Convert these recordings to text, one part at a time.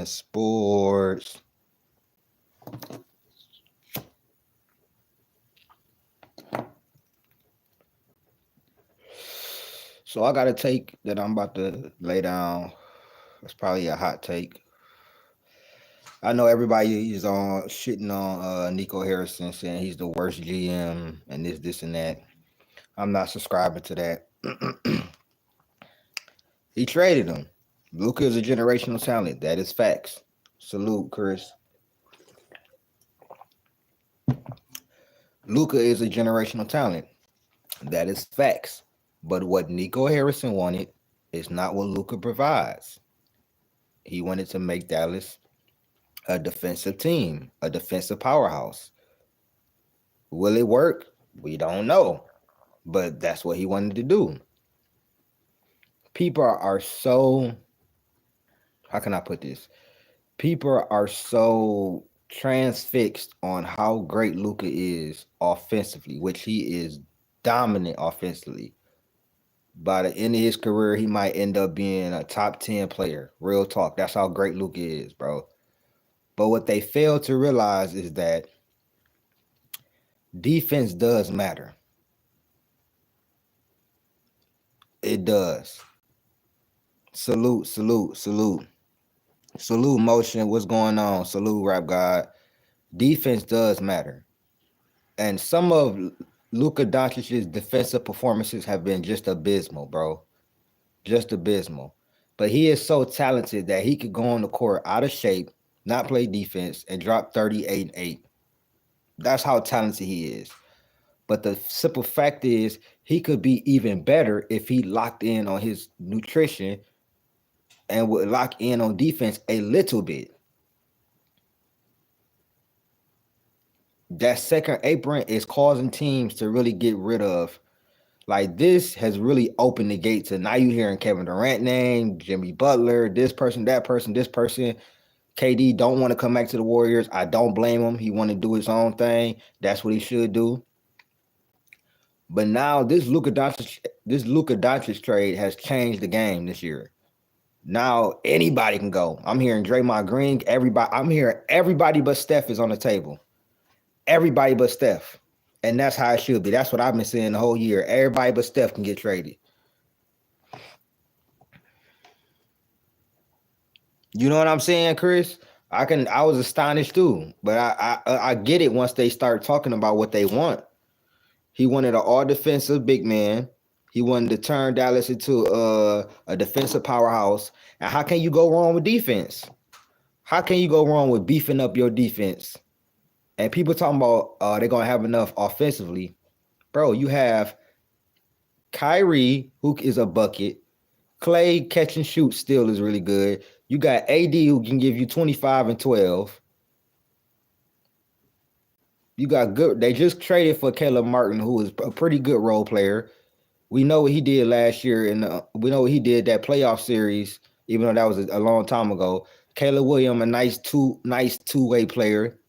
sports. So I got a take that I'm about to lay down. It's probably a hot take. I know everybody is on shitting on Nico Harrison, saying he's the worst GM and this, and that. I'm not subscribing to that. He traded him. Luka is a generational talent. That is facts. Salute, Chris. Luka is a generational talent. That is facts. But what Nico Harrison wanted is not what Luka provides. He wanted to make Dallas a defensive team, a defensive powerhouse. Will it work? We don't know. But that's what he wanted to do. People are so, how can I put this? People are so transfixed on how great Luka is offensively, which he is dominant offensively. By the end of his career, he might end up being a top 10 player. Real talk. That's how great Luka is, bro. But what they fail to realize is that defense does matter. It does. Salute, salute, salute. Salute, Motion. What's going on? Salute, Rap God. Defense does matter. And some of Luka Doncic's defensive performances have been just abysmal, bro. Just abysmal. But he is so talented that he could go on the court out of shape, not play defense, and drop 38 and 8. That's how talented he is. But the simple fact is, he could be even better if he locked in on his nutrition and would lock in on defense a little bit. That second apron is causing teams to really get rid of. Like, this has really opened the gates. And now you're hearing Kevin Durant name, Jimmy Butler, this person, that person, this person. KD don't want to come back to the Warriors. I don't blame him. He want to do his own thing. That's what he should do. But now this Luka Doncic trade has changed the game this year. Now anybody can go. I'm hearing Draymond Green. I'm hearing everybody but Steph is on the table. Everybody but Steph. And that's how it should be. That's what I've been saying the whole year. Everybody but Steph can get traded. You know what I'm saying, Chris? I was astonished too. But I get it once they start talking about what they want. He wanted an all-defensive big man. He wanted to turn Dallas into a defensive powerhouse. And how can you go wrong with defense? How can you go wrong with beefing up your defense? And people talking about they're going to have enough offensively. Bro, you have Kyrie, who is a bucket. Clay catch and shoot still is really good. You got AD, who can give you 25 and 12. You got good. They just traded for Caleb Martin, who is a pretty good role player. We know what he did last year, and we know what he did that playoff series, even though that was a long time ago. Caleb Williams, a nice two-way player.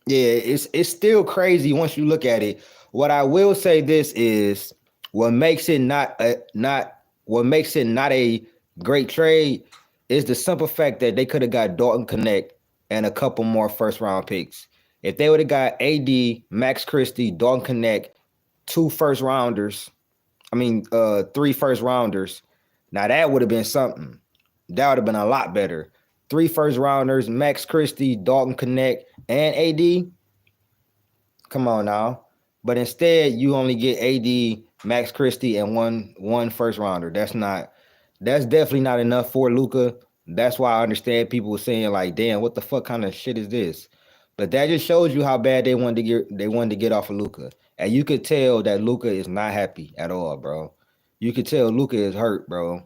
Yeah, it's still crazy once you look at it. What I will say this is what makes it not a great trade is the simple fact that they could have got Dalton Connect and a couple more first-round picks. If they would have got AD, Max Christie, Dalton Connect, 3 first-rounders, now that would have been something. That would have been a lot better. 3 first-rounders, Max Christie, Dalton Connect, and AD. Come on now. But instead, you only get AD, Max Christie, and one first-rounder. That's definitely not enough for Luka. That's why I understand people were saying, like, damn, what the fuck kind of shit is this? But that just shows you how bad they wanted to get off of Luka. And you could tell that Luka is not happy at all, bro. You could tell Luka is hurt, bro.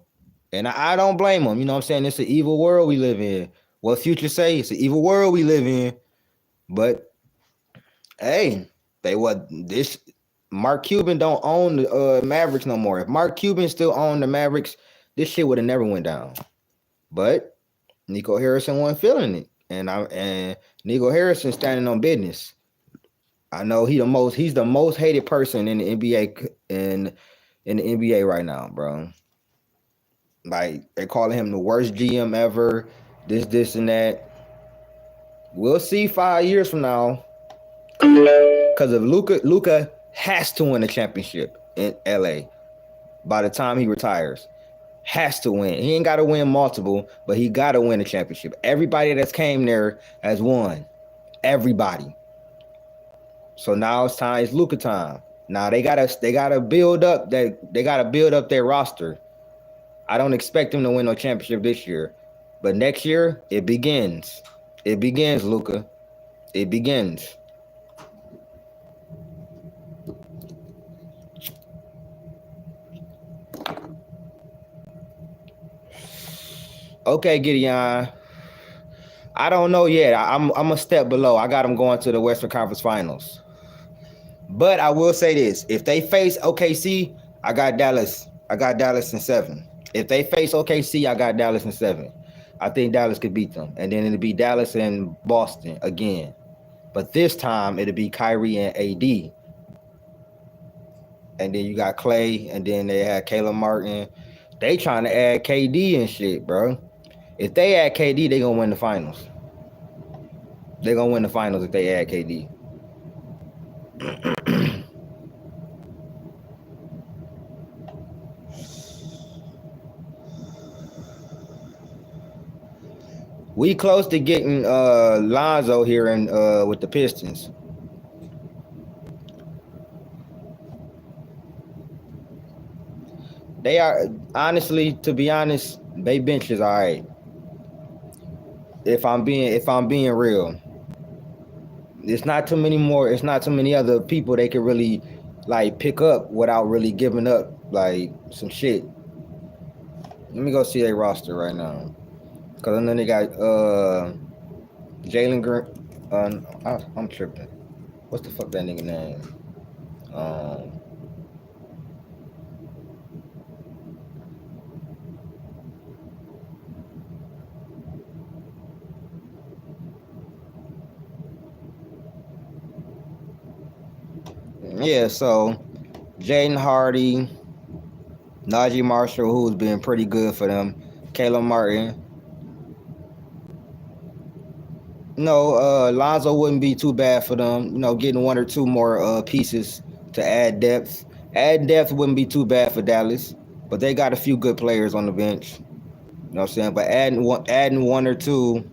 And I don't blame him. You know what I'm saying? It's an evil world we live in. What Future say? It's an evil world we live in. But hey, Mark Cuban don't own the Mavericks no more. If Mark Cuban still owned the Mavericks, this shit would have never went down. But Nico Harrison wasn't feeling it. And Nico Harrison standing on business. I know he's the most hated person in the NBA in the NBA right now, bro. Like they calling him the worst GM ever. This, and that. We'll see 5 years from now. Because if Luka has to win a championship in LA by the time he retires. Has to win. He ain't got to win multiple, but he got to win a championship. Everybody that's came there has won. Everybody. So now it's time. It's Luka time. Now they gotta build up their roster. I don't expect them to win no championship this year, but next year it begins. It begins, Luka. It begins. Okay, Gideon. I don't know yet. I'm a step below. I got them going to the Western Conference Finals. But I will say this: if they face OKC, I got Dallas. I got Dallas in 7. If they face OKC, I got Dallas in 7. I think Dallas could beat them, and then it'll be Dallas and Boston again. But this time it'll be Kyrie and AD, and then you got Clay, and then they had Caleb Martin. They trying to add KD and shit, bro. If they add KD, they gonna win the finals. They're gonna win the finals if they add KD. We close to getting Lonzo here in with the Pistons. They are honestly, to be honest, they bench is all right. If I'm being real, it's not too many other people they can really like pick up without really giving up like some shit. Let me go see their roster right now. Cause then they got Jalen Green. I'm tripping. What's the fuck that nigga name? Yeah, so Jaden Hardy, Najee Marshall, who's been pretty good for them, Caleb Martin. No, Lonzo wouldn't be too bad for them. You know, getting 1 or 2 more pieces to add depth. Add depth wouldn't be too bad for Dallas, but they got a few good players on the bench. You know what I'm saying? But adding 1 or 2.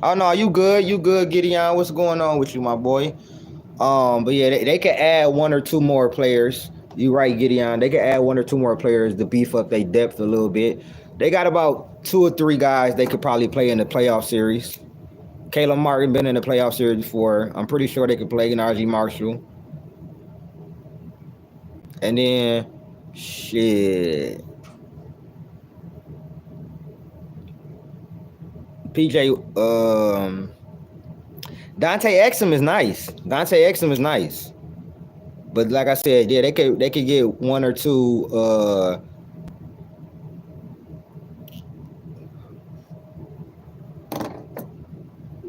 Oh no, you good, Gideon. What's going on with you, my boy? But yeah, they can add 1 or 2 more players. You right, Gideon. They can add 1 or 2 more players to beef up their depth a little bit. They got about 2 or 3 guys they could probably play in the playoff series. Caleb Martin been in the playoff series before. I'm pretty sure they could play Najee Marshall. And then, shit. PJ, Dante Exum is nice. But like I said, yeah, they could get 1 or 2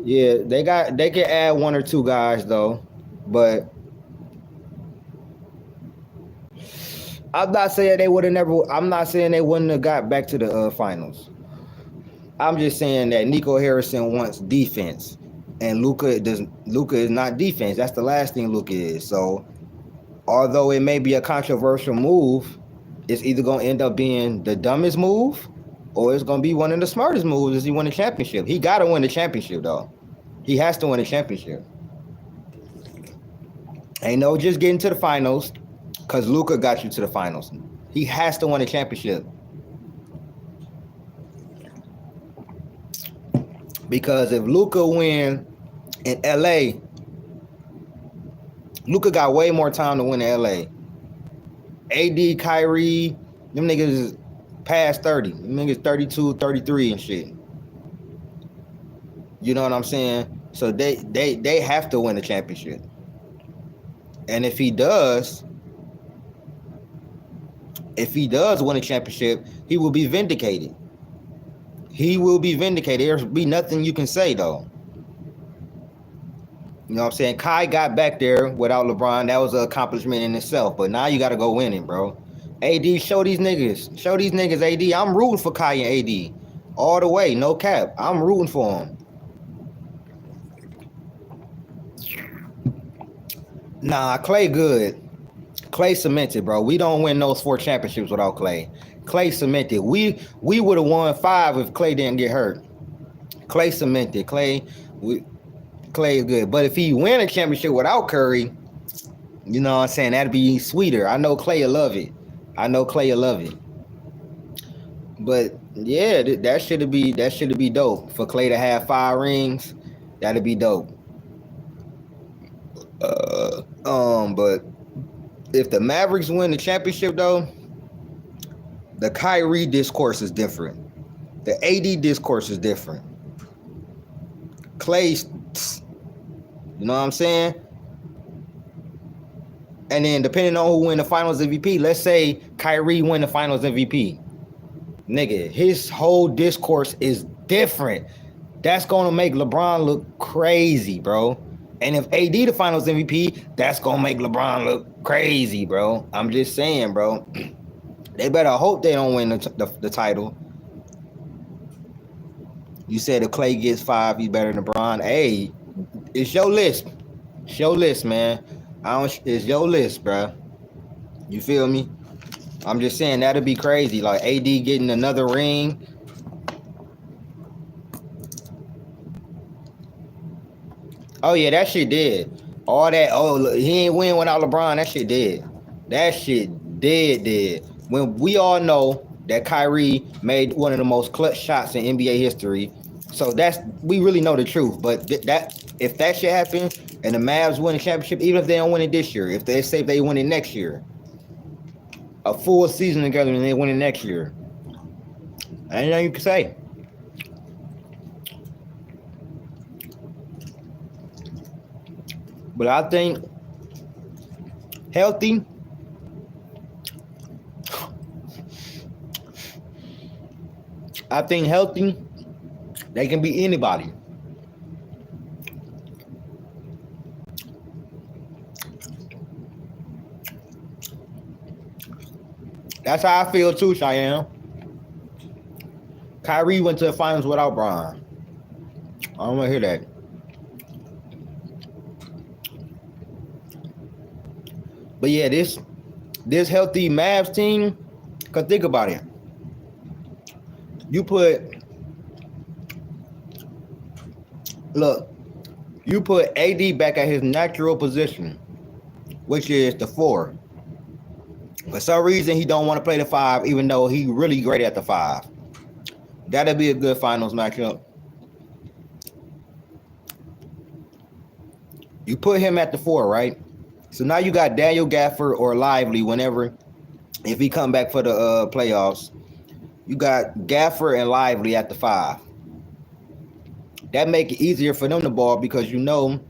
yeah, they can add 1 or 2 guys though. But I'm not saying they wouldn't have got back to the finals. I'm just saying that Nico Harrison wants defense, and Luka is not defense. That's the last thing Luka is. So, although it may be a controversial move, it's either gonna end up being the dumbest move, or it's gonna be one of the smartest moves. Is he win a championship? He gotta win the championship though. He has to win a championship. Ain't no just getting to the finals, because Luka got you to the finals. He has to win a championship. Because if Luka win in LA, Luka got way more time to win in LA. AD, Kyrie, them niggas is past 30. Them niggas 32, 33 and shit. You know what I'm saying? So they have to win the championship. And if he does win a championship, he will be vindicated. There'll be nothing you can say though. You know what I'm saying? Kai got back there without LeBron. That was an accomplishment in itself. But now you got to go winning, bro. AD, show these niggas. Show these niggas, AD. I'm rooting for Kai and AD. All the way, no cap. I'm rooting for them. Nah, Clay good. Clay cemented, bro. We don't win those 4 championships without Clay. Clay cemented. We would have won 5 if Clay didn't get hurt. Clay cemented. Clay is good. But if he win a championship without Curry, you know what I'm saying, that'd be sweeter. I know Clay will love it. But yeah, that should be dope. For Clay to have 5 rings, that'd be dope. But if the Mavericks win the championship though, the Kyrie discourse is different. The AD discourse is different. Clay's, you know what I'm saying? And then depending on who win the finals MVP, let's say Kyrie win the finals MVP. Nigga, his whole discourse is different. That's gonna make LeBron look crazy, bro. And if AD the finals MVP, that's gonna make LeBron look crazy, bro. I'm just saying, bro. They better hope they don't win the title. You said if Clay gets 5, he's better than LeBron. Hey, it's your list. It's your list, man. It's your list, bro. You feel me? I'm just saying that'd be crazy. Like AD getting another ring. Oh yeah, that shit dead. All that. Oh, look, he ain't win without LeBron. That shit dead. That shit dead. When we all know that Kyrie made one of the most clutch shots in NBA history, so we really know the truth. But if that shit happen and the Mavs win the championship, even if they don't win it this year, if they say they win it next year, a full season together and they win it next year, ain't nothing you can say. But I think healthy, they can beat anybody. That's how I feel too, Cheyenne. Kyrie went to the finals without Bron. I don't want to hear that. But yeah, this healthy Mavs team, cause think about it. You put AD back at his natural position, which is the 4. For some reason, he don't want to play the 5, even though he really great at the 5. That'll be a good finals matchup. You put him at the 4, right? So now you got Daniel Gafford or Lively if he come back for the playoffs. You got Gafford and Lively at the 5. That make it easier for them to ball because you know.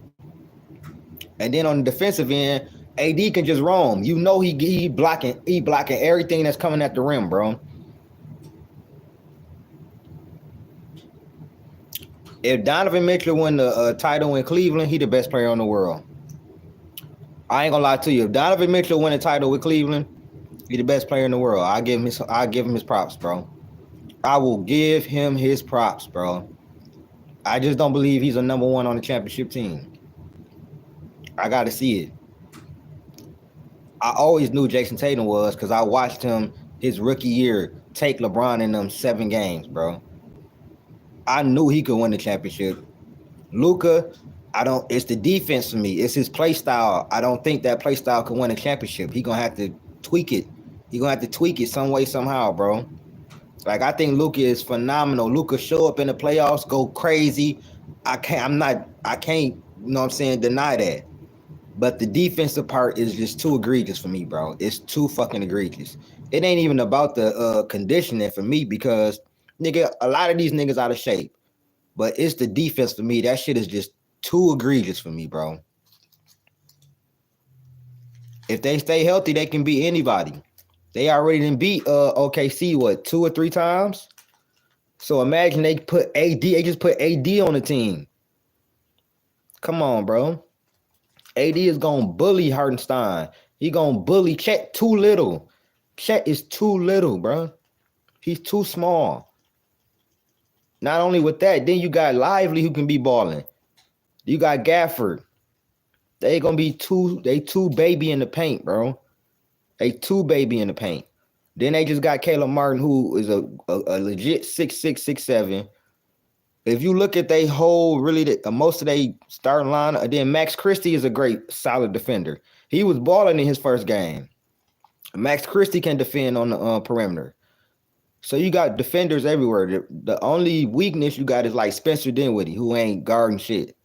And then on the defensive end, AD can just roam. You know he blocking everything that's coming at the rim, bro. If Donovan Mitchell win the title in Cleveland, he the best player in the world. I ain't gonna lie to you. If Donovan Mitchell win a title with Cleveland, he the best player in the world. I give him his props, bro. I will give him his props, bro. I just don't believe he's a number 1 on the championship team. I got to see it. I always knew Jason Tatum was because I watched him his rookie year take LeBron in them 7 games, bro. I knew he could win the championship. Luka, it's the defense for me. It's his play style. I don't think that play style can win a championship. He gonna have to tweak it. He gonna have to tweak it some way, somehow, bro. Like, I think Luka is phenomenal. Luka show up in the playoffs, go crazy. I can't, you know what I'm saying, deny that. But the defensive part is just too egregious for me, bro. It's too fucking egregious. It ain't even about the conditioning for me because, nigga, a lot of these niggas out of shape. But it's the defense for me. That shit is just too egregious for me, bro. If they stay healthy, they can beat anybody. They already done beat OKC, 2 or 3 times? So imagine they just put AD on the team. Come on, bro. AD is gonna bully Hartenstein. He gonna bully Chet too little. Chet is too little, bro. He's too small. Not only with that, then you got Lively who can be balling. You got Gafford. They gonna be too baby in the paint, bro. They too baby in the paint. Then they just got Caleb Martin, who is a legit 6'6", 6'7". If you look at they whole, really, most of they starting lineup, then Max Christie is a great, solid defender. He was balling in his first game. Max Christie can defend on the perimeter. So you got defenders everywhere. The only weakness you got is like Spencer Dinwiddie, who ain't guarding shit.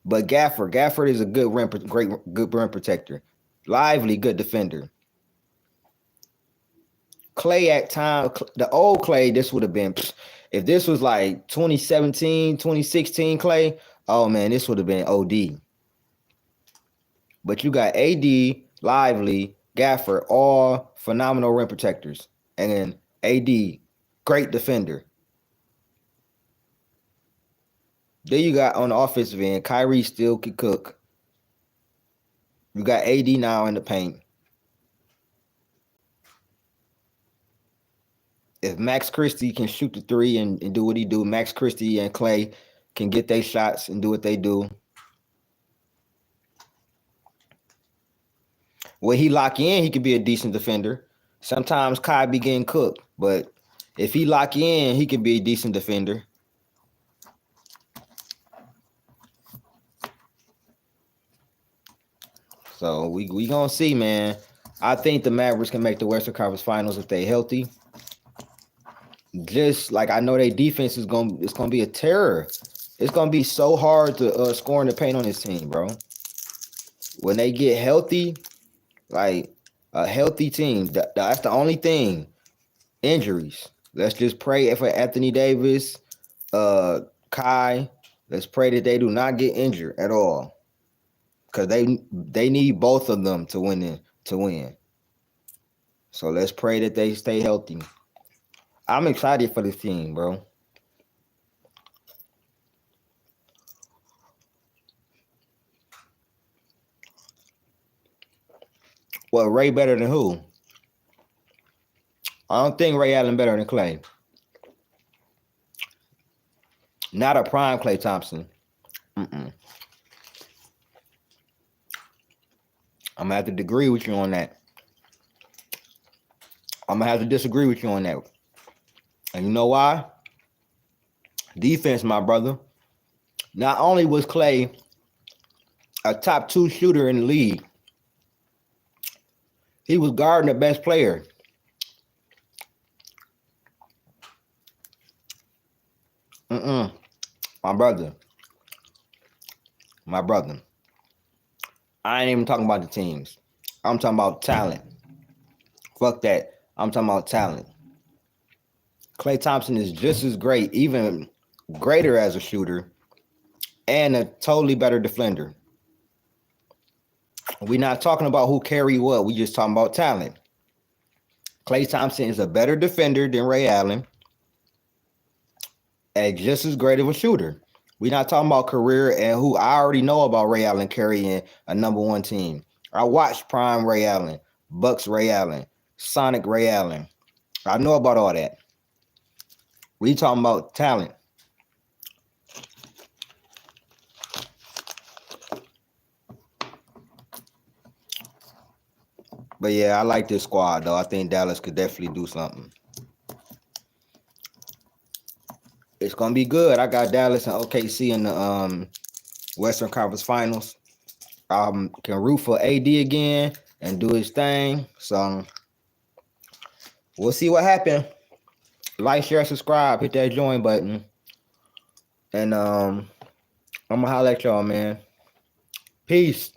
But Gafford is a good rim protector. Lively, good defender. Clay at time, the old Clay, this would have been, if this was like 2017, 2016 Clay, oh man, this would have been OD. But you got AD, Lively, Gafford, all phenomenal rim protectors. And then AD, great defender. Then you got on the offensive end, Kyrie still could cook. You got AD now in the paint. If Max Christie can shoot the three and do what he do, Max Christie and Clay can get their shots and do what they do. When he lock in, he could be a decent defender. Sometimes Kai be getting cooked, but if he lock in, he could be a decent defender. So we gonna see, man. I think the Mavericks can make the Western Conference Finals if they healthy. Just like I know their defense it's gonna be a terror. It's gonna be so hard to score in the paint on this team, bro. When they get healthy, like a healthy team, that's the only thing. Injuries. Let's just pray for Anthony Davis, Kai. Let's pray that they do not get injured at all, because they need both of them to win. So let's pray that they stay healthy. I'm excited for this team, bro. Well, Ray better than who? I don't think Ray Allen better than Clay. Not a prime Klay Thompson. I'm gonna have to agree with you on that. I'm gonna have to disagree with you on that. And you know why? Defense, my brother. Not only was Clay a top 2 shooter in the league, he was guarding the best player. My brother. I ain't even talking about the teams. I'm talking about talent. Fuck that. I'm talking about talent. Klay Thompson is just as great, even greater as a shooter, and a totally better defender. We're not talking about who carry what. We just talking about talent. Klay Thompson is a better defender than Ray Allen, and just as great of a shooter. We're not talking about career and who I already know about Ray Allen carrying a number 1 team. I watched Prime Ray Allen, Bucks Ray Allen, Sonic Ray Allen. I know about all that. We talking about talent. But yeah, I like this squad though. I think Dallas could definitely do something. It's gonna be good. I got Dallas and OKC in the Western Conference Finals. Can root for AD again and do his thing. So we'll see what happens. Like, share, subscribe, hit that join button. And I'm gonna holler at y'all, man. Peace.